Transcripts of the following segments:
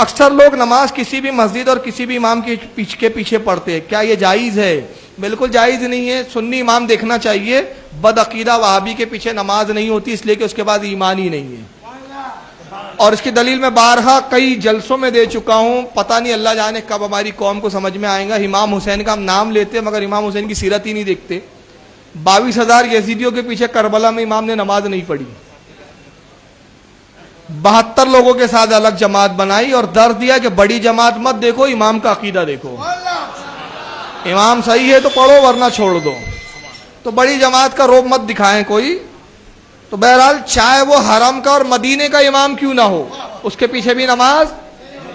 اکثر لوگ نماز کسی بھی مسجد اور کسی بھی امام کے پیچھے پڑھتے ہیں، کیا یہ جائز ہے؟ بالکل جائز نہیں ہے۔ سنی امام دیکھنا چاہیے۔ بد عقیدہ وہابی کے پیچھے نماز نہیں ہوتی، اس لیے کہ اس کے بعد ایمان ہی نہیں ہے۔ اور اس کی دلیل میں بارہا کئی جلسوں میں دے چکا ہوں، پتہ نہیں اللہ جانے کب ہماری قوم کو سمجھ میں آئے گا۔ امام حسین کا ہم نام لیتے ہیں مگر امام حسین کی سیرت ہی نہیں دیکھتے۔ 22,000 یزیدیوں کے پیچھے کربلا میں امام نے نماز نہیں پڑھی، 72 لوگوں کے ساتھ الگ جماعت بنائی اور درس دیا کہ بڑی جماعت مت دیکھو، امام کا عقیدہ دیکھو، امام صحیح ہے تو پڑھو ورنہ چھوڑ دو۔ تو بڑی جماعت کا روب مت دکھائیں کوئی۔ تو بہرحال چاہے وہ حرم کا اور مدینے کا امام کیوں نہ ہو، اس کے پیچھے بھی نماز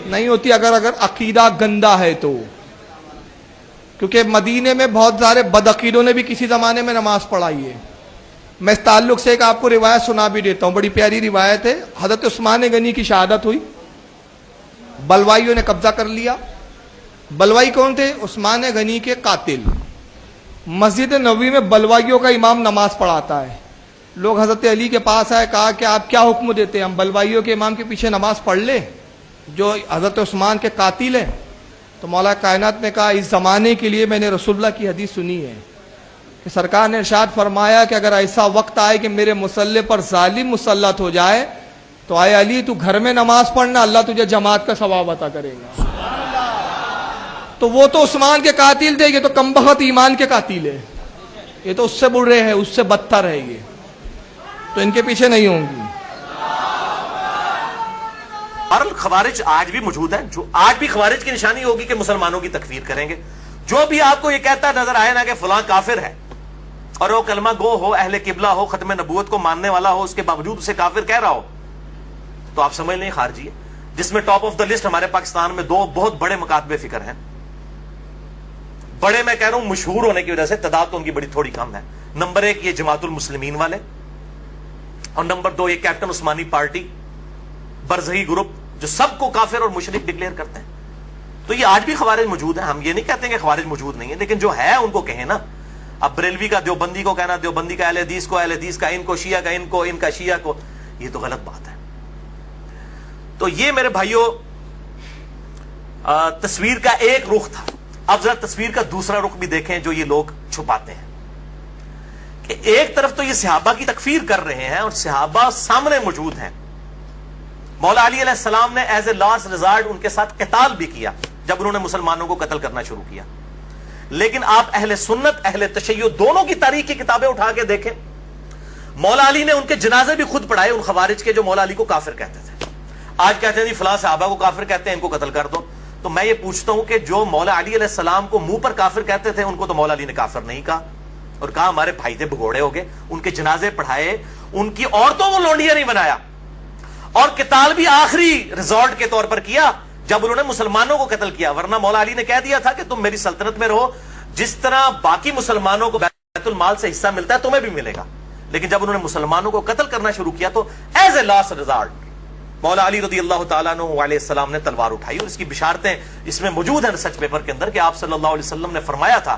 نہیں ہوتی اگر عقیدہ گندا ہے تو، کیونکہ مدینے میں بہت سارے بدعقیدوں نے بھی کسی زمانے میں نماز پڑھائی ہے۔ میں اس تعلق سے ایک آپ کو روایت سنا بھی دیتا ہوں، بڑی پیاری روایت ہے۔ حضرت عثمان غنی کی شہادت ہوئی، بلوائیوں نے قبضہ کر لیا۔ بلوائی کون تھے؟ عثمان غنی کے قاتل۔ مسجد نبوی میں بلوائیوں کا امام نماز پڑھاتا ہے۔ لوگ حضرت علی کے پاس آئے، کہا کہ آپ کیا حکم دیتے ہیں، ہم بلوائیوں کے امام کے پیچھے نماز پڑھ لیں جو حضرت عثمان کے قاتل ہیں؟ تو مولا کائنات نے کہا اس زمانے کے لیے میں نے رسول اللہ کی حدیث سنی ہے کہ سرکار نے ارشاد فرمایا کہ اگر ایسا وقت آئے کہ میرے مصلی پر ظالم مسلط ہو جائے تو آئے علی تو گھر میں نماز پڑھنا، اللہ تجھے جماعت کا ثواب عطا کرے گا۔ تو وہ تو عثمان کے قاتل تھے، یہ تو کمبخت ایمان کے قاتل ہے، یہ تو اس سے برے ہیں، اس سے بدتر ہے، یہ تو ان کے پیچھے نہیں ہوں گی۔ خوارج آج بھی موجود ہیں، جو آج بھی خوارج کی نشانی ہوگی کہ مسلمانوں کی تکفیر کریں گے۔ جو بھی آپ کو یہ کہتا نظر آئے نا کہ فلاں کافر ہے اور وہ کلمہ گو ہو، اہل قبلہ ہو، ختم نبوت کو ماننے والا ہو، اس کے باوجود اسے کافر کہہ رہا ہو تو آپ سمجھ لیں خارجی ہے۔ جس میں ٹاپ آف دا لسٹ ہمارے پاکستان میں 2 بہت بڑے مکاتب فکر ہیں۔ بڑے میں کہہ رہا ہوں مشہور ہونے کی وجہ سے، تعداد تو ان کی بڑی تھوڑی کم ہے۔ نمبر 1 یہ جماعت المسلمین والے، اور نمبر 2 یہ کیپٹن عثمانی پارٹی برزخی گروپ جو سب کو کافر اور مشرک ڈکلیئر کرتے ہیں۔ تو یہ آج بھی خوارج موجود ہیں، ہم یہ نہیں کہتے کہ خوارج موجود نہیں ہے، لیکن جو ہے ان کو کہیں نا۔ اب بریلوی کا دیوبندی کو کہنا، دیوبندی کا اہل حدیث کو، اہل حدیث کا ان کو، شیعہ کا ان کو، ان کا شیعہ کو، یہ تو غلط بات ہے۔ تو یہ میرے بھائیوں تصویر کا ایک رخ تھا۔ اب ذرا تصویر کا دوسرا رخ بھی دیکھیں جو یہ لوگ چھپاتے ہیں کہ ایک طرف تو یہ صحابہ کی تکفیر کر رہے ہیں اور صحابہ سامنے موجود ہیں۔ مولا علی علیہ السلام نے ایز اے لاسٹ ریزارٹ ان کے ساتھ قتال بھی کیا جب انہوں نے مسلمانوں کو قتل کرنا شروع کیا۔ لیکن آپ اہل سنت اہل تشیع دونوں کی تاریخ کی کتابیں اٹھا کے دیکھیں، مولا علی نے ان کے جنازے بھی خود پڑھائے ان خوارج کے جو مولا علی کو کافر کہتے تھے۔ آج کہتے ہیں جی فلاں صحابہ کو کافر کہتے ہیں، ان کو قتل کر دو۔ تو میں یہ پوچھتا ہوں کہ جو مولا علی علیہ السلام کو منہ پر کافر کہتے تھے ان کو تو مولا علی نے کافر نہیں کہا، اور کہا ہمارے بھائی تھے، بھگوڑے ہو گئے، ان کے جنازے پڑھائے، ان کی عورتوں کو لونڈیاں نہیں بنایا، اور قتال بھی آخری ریزورٹ کے طور پر کیا جب انہوں نے مسلمانوں کو قتل کیا۔ ورنہ مولا علی نے کہہ دیا تھا کہ تم میری سلطنت میں رہو، جس طرح باقی مسلمانوں کو بیت المال سے حصہ ملتا ہے تمہیں بھی ملے گا۔ لیکن جب انہوں نے مسلمانوں کو قتل کرنا شروع کیا تو ایز اے لاسٹ ریزارٹ مولا علی رضی اللہ تعالیٰ عنہ علیہ السلام نے تلوار اٹھائی، اور اس کی بشارتیں اس میں موجود ہیں ریسرچ پیپر کے اندر کہ آپ صلی اللہ علیہ وسلم نے فرمایا تھا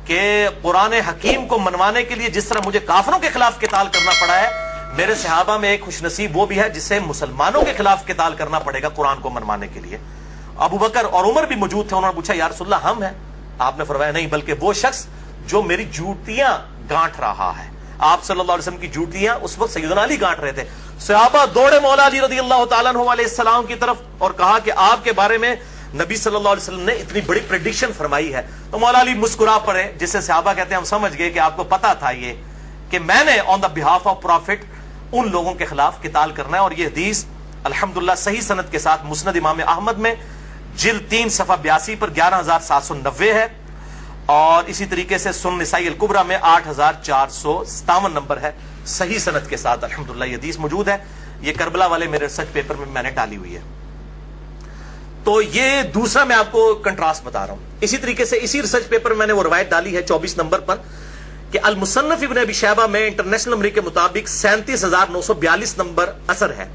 کہ قرآن حکیم کو منوانے کے لیے جس طرح مجھے کافروں کے خلاف قتال کرنا پڑا ہے، میرے صحابہ میں ایک خوش نصیب وہ بھی ہے جسے مسلمانوں کے خلاف قتال کرنا پڑے گا قرآن کو منوانے کے لیے۔ ابو بکر اور عمر بھی موجود تھے، انہوں نے پوچھا یا رسول اللہ ہم ہیں؟ آپ نے فرمایا نہیں، بلکہ وہ شخص جو میری جوتیاں گانٹ رہا ہے۔ آپ صلی اللہ علیہ وسلم کی جوتیاں اس وقت سیدنا علی گانٹ رہے تھے۔ صحابہ دوڑے مولا علی رضی اللہ تعالیٰ عنہ علیہ السلام کی طرف اور کہا کہ آپ کے بارے میں نبی صلی اللہ علیہ وسلم نے اتنی بڑی پریڈکشن فرمائی ہے۔ تو مولا علی مسکرا پڑے، جسے صحابہ کہتے ہیں ہم سمجھ گئے کہ آپ کو پتا تھا یہ کہ میں نے آن دا بہاف آف پروفٹ ان لوگوں کے خلاف قتال کرنا ہے۔ اور یہ حدیث الحمدللہ صحیح سند کے ساتھ مسند امام احمد میں جلد 3 صفحہ 82 پر 11790 ہے، اور اسی طریقے سے سنن نسائی الکبریٰ میں 8457 نمبر ہے، صحیح سند کے ساتھ الحمدللہ یہ حدیث موجود ہے۔ یہ کربلا والے میرے ریسرچ پیپر میں نے ڈالی ہوئی ہے۔ تو یہ دوسرا میں آپ کو کنٹراسٹ بتا رہا ہوں۔ اسی طریقے سے اسی ریسرچ پیپر میں نے وہ روایت ڈالی ہے 24 نمبر پر کہ المصنف ابن ابی شیبہ میں انٹرنیشنل نمبر کے مطابق 37,942 نمبر اثر ہے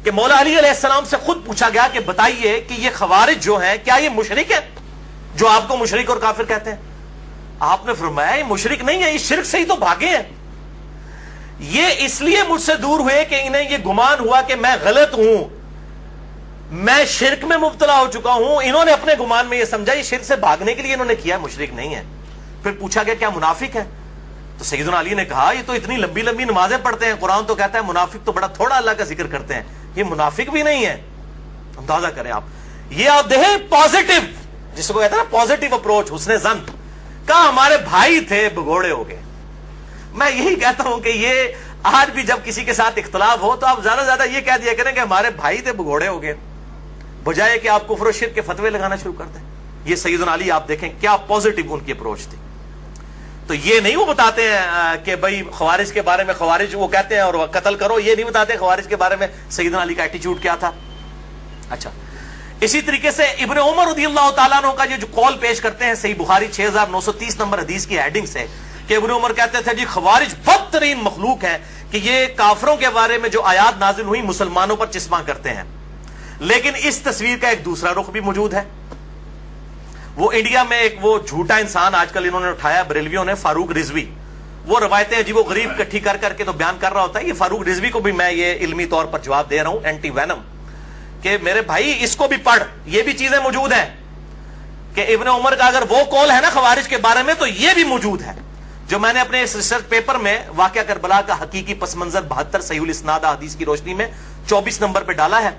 کہ مولا علی علیہ السلام سے خود پوچھا گیا کہ بتائیے کہ یہ خوارج جو ہیں کیا یہ مشرک ہیں جو آپ کو مشرک اور کافر کہتے ہیں؟ آپ نے فرمایا یہ مشرک نہیں ہے، یہ شرک سے ہی تو بھاگے ہیں، یہ اس لیے مجھ سے دور ہوئے کہ انہیں یہ گمان ہوا کہ میں غلط ہوں، میں شرک میں مبتلا ہو چکا ہوں. انہوں نے اپنے گمان میں یہ سمجھا یہ شرک سے بھاگنے کے لیے انہوں نے کیا, مشرک نہیں ہے. پھر پوچھا گیا کیا منافق ہے؟ تو سیدنا علی نے کہا یہ تو اتنی لمبی لمبی نمازیں پڑھتے ہیں, قرآن تو کہتا ہے منافق تو بڑا تھوڑا اللہ کا ذکر کرتے ہیں, یہ منافق بھی نہیں ہے. اندازہ کریں آپ, یہ آپ دیکھیں پازیٹو, جس کو کہتے ہیں نا پازیٹو اپروچ, حسن ظن. کہا ہمارے بھائی تھے بگوڑے ہو گئے. میں یہی کہتا ہوں کہ یہ آج بھی جب کسی کے ساتھ اختلاف ہو تو آپ زیادہ سے زیادہ یہ کہہ دیا کریں کہ ہمارے بھائی تھے بگوڑے ہو گئے, بجائے کہ آپ کفر و شرک کے فتوے لگانا شروع کر دیں. یہ سیدنا علی آپ دیکھیں کیا پازیٹو ان کی اپروچ تھی. تو یہ نہیں وہ بتاتے ہیں کہ بھائی خوارج کے بارے میں, خوارج وہ کہتے ہیں اور قتل کرو, یہ نہیں بتاتے خوارج کے بارے میں سیدنا علی کا ایٹیچیوڈ کیا تھا. اچھا, اسی طریقے سے ابن عمر رضی اللہ تعالیٰ عنہ کا جو قول پیش کرتے ہیں صحیح بخاری 6930 نمبر حدیث کی ہیڈنگ سے, کہ ابن عمر کہتے تھے جی خوارج بدترین مخلوق ہے, کہ یہ کافروں کے بارے میں جو آیات نازل ہوئی مسلمانوں پر چسپاں کرتے ہیں. لیکن اس تصویر کا ایک دوسرا رخ بھی موجود ہے. وہ انڈیا میں ایک وہ جھوٹا انسان آج کل انہوں نے اٹھایا بریلویوں نے, فاروق رضوی. وہ روایتیں عجیب و غریب اکٹھی کر کر کے تو بیان کر رہا ہوتا ہے. یہ فاروق رضوی کو بھی میں یہ علمی طور پر جواب دے رہا ہوں, اینٹی وینم, کہ میرے بھائی اس کو بھی پڑھ, یہ بھی چیزیں موجود ہیں کہ ابن عمر کا اگر وہ قول ہے نا خوارج کے بارے میں تو یہ بھی موجود ہے. جو میں نے اپنے اس ریسرچ پیپر میں واقعہ کربلا کا حقیقی پس منظر 72 صحیح الاسناد حدیث کی روشنی میں 24 نمبر پہ ڈالا ہے,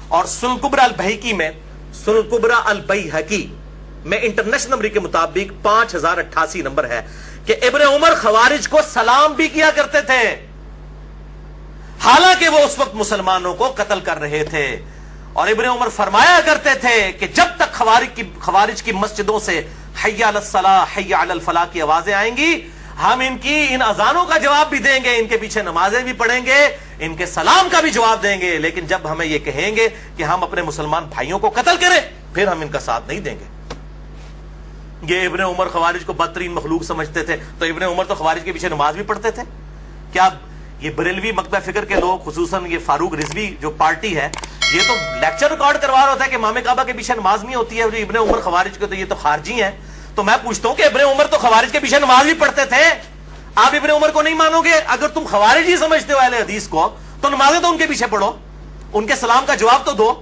اور سنن کبریٰ البیہقی میں, سنن کبریٰ البیہقی میں انٹرنیشنل نمبر کے مطابق 5088 نمبر ہے کہ ابن عمر خوارج کو سلام بھی کیا کرتے تھے, حالانکہ وہ اس وقت مسلمانوں کو قتل کر رہے تھے. اور ابن عمر فرمایا کرتے تھے کہ جب تک خوارج کی مسجدوں سے حی علی الصلاح حی علی الفلاح کی آوازیں آئیں گی, ہم ان اذانوں کا جواب بھی دیں گے, ان کے پیچھے نمازیں بھی پڑھیں گے, ان کے سلام کا بھی جواب دیں گے, لیکن جب ہمیں یہ کہیں گے کہ ہم اپنے مسلمان بھائیوں کو قتل کریں پھر ہم ان کا ساتھ نہیں دیں گے. یہ ابن عمر خوارج کو بدترین مخلوق سمجھتے تھے. تو ابن عمر تو خوارج کے پیچھے نماز بھی پڑھتے تھے. کیا یہ بریلوی مکتبہ فکر کے لوگ, خصوصاً یہ فاروق رضوی جو پارٹی ہے, یہ تو لیکچر ریکارڈ کروا رہا ہوتا ہے کہ امام کعبہ کے پیچھے نماز نہیں ہوتی ہے, جو ابن عمر خوارج کے تو یہ تو خارجی ہیں. تو میں پوچھتا ہوں کہ ابن عمر تو خوارج کے پیچھے نماز بھی پڑھتے تھے, آپ ابن عمر کو نہیں مانو گے؟ اگر تم خوارج ہی سمجھتے ہو اہل حدیث کو تو نمازیں تو ان کے پیچھے پڑھو, ان کے سلام کا جواب تو دو.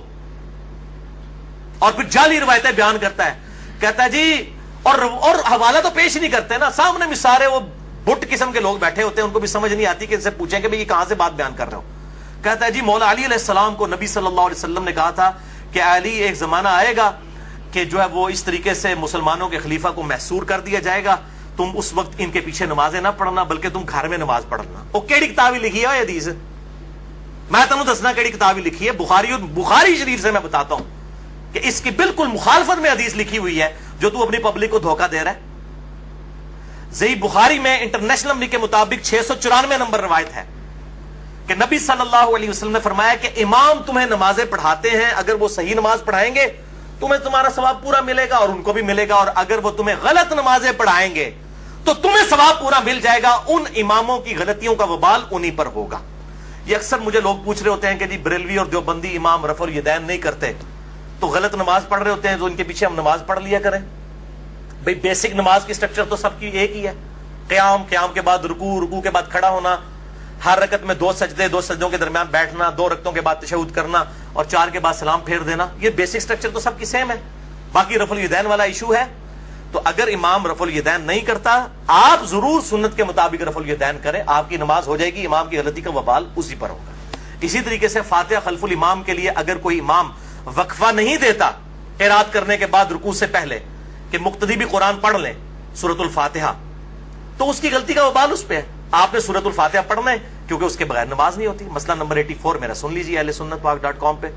اور پھر جعلی روایتیں بیان کرتا ہے, کہتا ہے جی, اور حوالہ تو پیش نہیں کرتے نا, سامنے میں سارے وہ بٹ قسم کے لوگ بیٹھے ہوتے ہیں, ان کو بھی سمجھ نہیں آتی کہ ان سے پوچھیں کہ بھئی یہ کہاں سے بات بیان کر رہے ہو. کہتا ہے جی مولا علی علیہ السلام کو نبی صلی اللہ علیہ وسلم نے کہا تھا کہ علی ایک زمانہ آئے گا کہ جو ہے وہ اس طریقے سے مسلمانوں کے خلیفہ کو محصور کر دیا جائے گا, تم اس وقت ان کے پیچھے نمازیں نہ پڑھنا بلکہ تم گھر میں نماز پڑھنا. وہ کیڑی کتاب لکھی ہے حدیث, میں تمہیں دسنا کیڑی کتاب لکھی ہے, بخاری شریف سے میں بتاتا ہوں کہ اس کی بالکل مخالفت میں حدیث لکھی ہوئی ہے جو تو اپنی پبلک کو دھوکہ دے رہا ہے. صحیح بخاری میں انٹرنیشنل نمبر کے مطابق 694 نمبر روایت ہے کہ نبی صلی اللہ علیہ وسلم نے فرمایا کہ امام تمہیں نمازیں پڑھاتے ہیں, اگر وہ صحیح نماز پڑھائیں گے تمہیں تمہارا ثواب پورا ملے گا اور ان کو بھی ملے گا, اور اگر وہ تمہیں غلط نمازیں پڑھائیں گے تو تمہیں ثواب پورا مل جائے گا, ان اماموں کی غلطیوں کا وبال انہی پر ہوگا. یہ اکثر مجھے لوگ پوچھ رہے ہوتے ہیں کہ جی بریلوی اور دیوبندی امام رفع الیدین نہیں کرتے تو غلط نماز پڑھ رہے ہوتے ہیں, تو ان کے پیچھے ہم نماز پڑھ لیا کریں. بھئی بیسک نماز کی سٹرکچر تو سب کی ایک ہی ہے, قیام, قیام کے بعد رکوع, رکوع کے بعد کھڑا ہونا, ہر رکعت میں 2 سجدے, 2 سجدوں کے درمیان بیٹھنا, 2 رکعتوں کے بعد تشہد کرنا اور 4 کے بعد سلام پھیر دینا. یہ بیسک سٹرکچر تو سب کی سیم ہے. باقی رفع الیدین والا ایشو ہے, تو اگر امام رفع الیدین نہیں کرتا آپ ضرور سنت کے مطابق رفع الیدین کریں, آپ کی نماز ہو جائے گی, امام کی غلطی کا وبال اسی پر ہوگا. اسی طریقے سے فاتحہ خلف الامام کے لیے اگر کوئی امام وقفہ نہیں دیتا قرات کرنے کے بعد رکوع سے پہلے کہ مقتدی بھی قرآن پڑھ لیں سورۃ الفاتحہ, تو اس کی غلطی کا وبال اس پہ ہے. آپ نے سورۃ الفاتحہ پڑھنا ہے کیونکہ اس کے بغیر نماز نہیں ہوتی. مسئلہ نمبر 84 میرا سن لیجیے اہل سنت پاک .com پہ.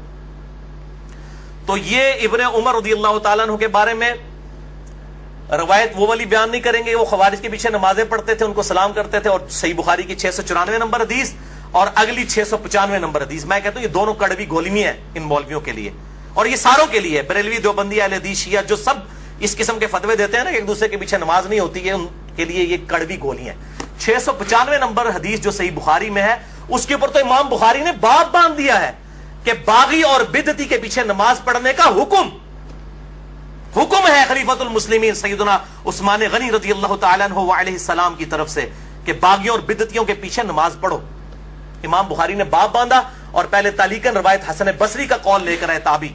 تو یہ ابن عمر رضی اللہ تعالیٰ عنہ کے بارے میں روایت وہ والی بیان نہیں کریں گے, وہ خوارج کے پیچھے نمازیں پڑھتے تھے, ان کو سلام کرتے تھے, اور صحیح بخاری کی 694 نمبر حدیث اور اگلی 695 نمبر حدیث. میں کہتا ہوں یہ دونوں کڑوی گولیاں ہیں ان مولویوں کے لیے, اور یہ ساروں کے لیے, بریلوی, دیوبندی, اہل حدیث, شیعہ, جو سب اس قسم کے فتوے دیتے ہیں نا کہ ایک دوسرے کے پیچھے نماز نہیں ہوتی ہے, ان کے لیے یہ کڑوی گولیاں ہیں. 695 نمبر حدیث جو صحیح بخاری میں ہے, اس کے اوپر تو امام بخاری نے باب باندھ دیا ہے کہ باغی اور بدعتی کے پیچھے نماز پڑھنے کا حکم ہے خلیفۃ المسلمین سیدنا عثمان غنی رضی اللہ تعالیٰ عنہ وعلیہ السلام کی طرف سے کہ باغیوں اور بدعتیوں کے پیچھے نماز پڑھو. امام بخاری نے باب باندھا اور پہلے تعلیقاً روایت حسن بصری کا قول لے کر آئے تابی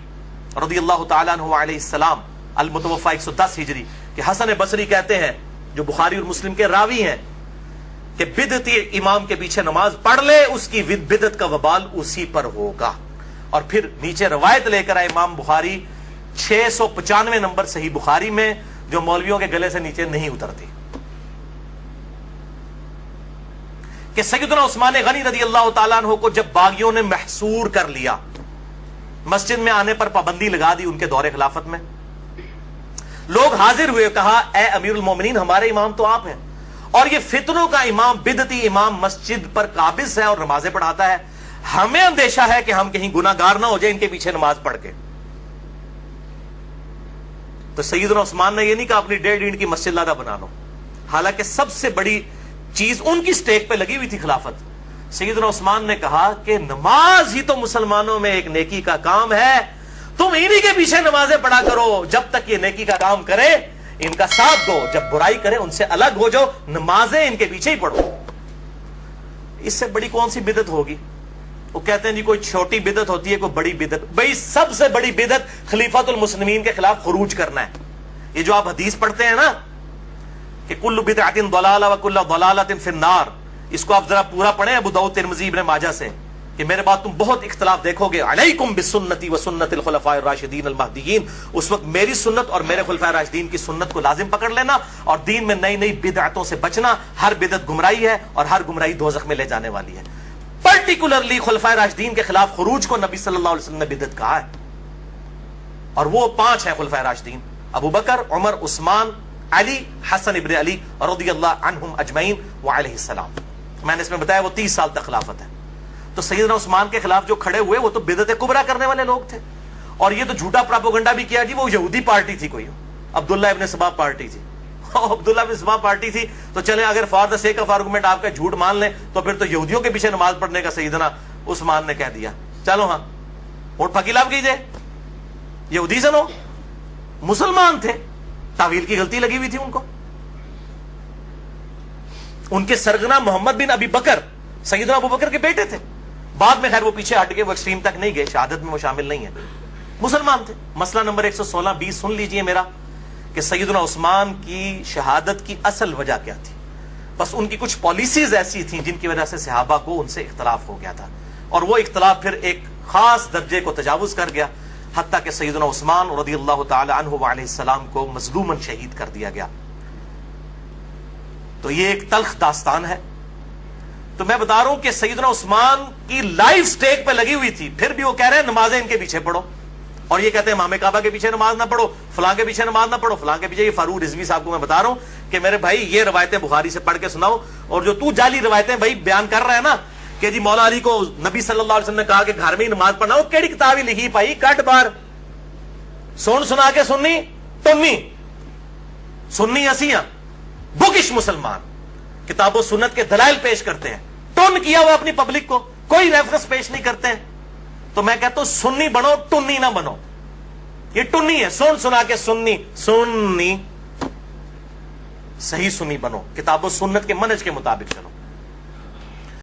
رضی اللہ تعالیٰ عنہ علیہ السلام، المتوفی 110 ہجری، کہ حسن بصری کہتے ہیں، جو بخاری اور مسلم کے راوی ہیں، کہ بدعتی امام کے پیچھے نماز پڑھ لے اس کی بدعت کا وبال اسی پر ہوگا۔ اور پھر نیچے روایت لے کر آئے امام بخاری 695 نمبر صحیح بخاری میں، جو مولویوں کے گلے سے نیچے نہیں اترتی، کہ سیدنا عثمان غنی رضی اللہ تعالیٰ عنہ کو جب باغیوں نے محصور کر لیا، مسجد میں آنے پر پابندی لگا دی، ان کے دور خلافت میں لوگ حاضر ہوئے، کہا اے امیر المومنین ہمارے امام تو آپ ہیں، اور یہ فتنوں کا امام، بدعتی امام مسجد پر قابض ہے اور نمازیں پڑھاتا ہے، ہمیں اندیشہ ہے کہ ہم کہیں گناہ گار نہ ہو جائے ان کے پیچھے نماز پڑھ کے۔ تو سیدنا عثمان نے یہ نہیں کہا اپنی 1.5 اینٹ کی مسجد لادہ بنا لو، حالانکہ سب سے بڑی چیز ان کی سٹیک پہ لگی ہوئی تھی خلافت۔ سیدنا عثمان نے کہا کہ نماز ہی تو مسلمانوں میں ایک نیکی کا کام ہے، تم انہی کے پیچھے نمازیں پڑھا کرو، جب تک یہ نیکی کا کام کرے ان کا ساتھ دو، جب برائی کرے ان سے الگ ہو جاؤ، نمازیں ان کے پیچھے ہی پڑھو۔ اس سے بڑی کون سی بدعت ہوگی؟ وہ کہتے ہیں جی کوئی چھوٹی بدعت ہوتی ہے، کوئی بڑی بدعت۔ بھئی سب سے بڑی بدعت خلیفۃ المسلمین کے خلاف خروج کرنا ہے۔ یہ جو آپ حدیث پڑھتے ہیں نا کہ کل بدعۃ ضلالہ وکل ضلالۃ فی النار، اس کو آپ ذرا پورا پڑھیں ابو داؤد ترمذی ابن ماجہ سے، کہ میرے بعد تم بہت اختلاف دیکھو گے، علیکم بسنتی وسنت الخلفاء الراشدین المہدیین، اس وقت میری سنت اور میرے خلفاء راشدین کی سنت کو لازم پکڑ لینا، اور دین میں نئی نئی بدعتوں سے بچنا، ہر بدعت گمراہی ہے اور ہر گمراہی دوزخ میں لے جانے والی ہے۔ پرٹیکولرلی خلفاء راشدین کے خلاف خروج کو نبی صلی اللہ علیہ وسلم نے بدعت کہا ہے، اور وہ 5 ہیں خلفاء راشدین، ابو بکر، عمر، عثمان، علی، حسن ابن علی رضی اللہ عنہم اجمعین وعلیہ السلام۔ میں نے اس میں بتایا وہ 30 سال تک خلافت ہے۔ تو سیدنا عثمان کے خلاف جو کھڑے ہوئے وہ تو بدعت کبریٰ کرنے والے لوگ تھے، اور یہ تو جھوٹا پراپوگنڈا بھی کیا جی وہ یہودی پارٹی تھی، کوئی عبداللہ ابن سبا پارٹی تھی، عبداللہ ابن سبا پارٹی تھی تو چلے اگر for the sake of argument آپ کا جھوٹ مان لیں تو پھر تو یہودیوں کے پیچھے نماز پڑھنے کا سیدنا عثمان نے کہہ دیا، چلو ہاں ووٹ پھکیلاب کیجئے، یہودی سے نو مسلمان تھے، تعویل کی غلطی لگی ہوئی تھی ان کو۔ ان کے سرگنا محمد بن ابی بکر سیدنا ابو بکر کے بیٹے تھے، بعد میں خیر وہ پیچھے ہٹ گئے، وہ ایکسٹریم تک نہیں گئے، شہادت میں وہ شامل نہیں ہیں، مسلمان تھے۔ مسئلہ نمبر 116-20 سن لیجئے میرا، کہ سیدنا عثمان کی شہادت کی اصل وجہ کیا تھی؟ بس ان کی کچھ پالیسیز ایسی تھیں جن کی وجہ سے صحابہ کو ان سے اختلاف ہو گیا تھا، اور وہ اختلاف پھر ایک خاص درجے کو تجاوز کر گیا، حتیٰ کہ سیدنا عثمان رضی اللہ تعالی عنہ وعلیہ السلام کو مظلوماً شہید کر دیا گیا۔ تو یہ ایک تلخ داستان ہے۔ تو میں بتا رہا ہوں کہ سیدنا عثمان کی لائف سٹیک پہ لگی ہوئی تھی، پھر بھی وہ کہہ رہے ہیں نمازیں ان کے پیچھے پڑھو، اور یہ کہتے ہیں امام کعبہ کے پیچھے نماز نہ پڑھو، فلاں کے پیچھے نماز نہ پڑھو، فلاں کے پیچھے۔ یہ فاروق رضوی صاحب کو میں بتا رہا ہوں کہ میرے بھائی یہ روایتیں بخاری سے پڑھ کے سناؤ، اور جو تو جعلی روایتیں بھائی بیان کر رہا ہے نا کہ جی مولا علی کو نبی صلی اللہ علیہ وسلم نے کہا کہ گھر میں ہی نماز پڑھنا، وہ کیڑی کتاب ہی لکھی پائی کٹ بار سن سنا کے سننی ٹنی سننی اسیاں بکش مسلمان کتاب و سنت کے دلائل پیش کرتے ہیں، ٹن کیا ہوا اپنی پبلک کو، کوئی ریفرنس پیش نہیں کرتے ہیں۔ تو میں کہتا ہوں سنی بنو، ٹنی نہ بنو، یہ ٹنی ہے، سن سنا کے سننی، سنی صحیح سنی بنو، کتاب و سنت کے منہج کے مطابق چلو۔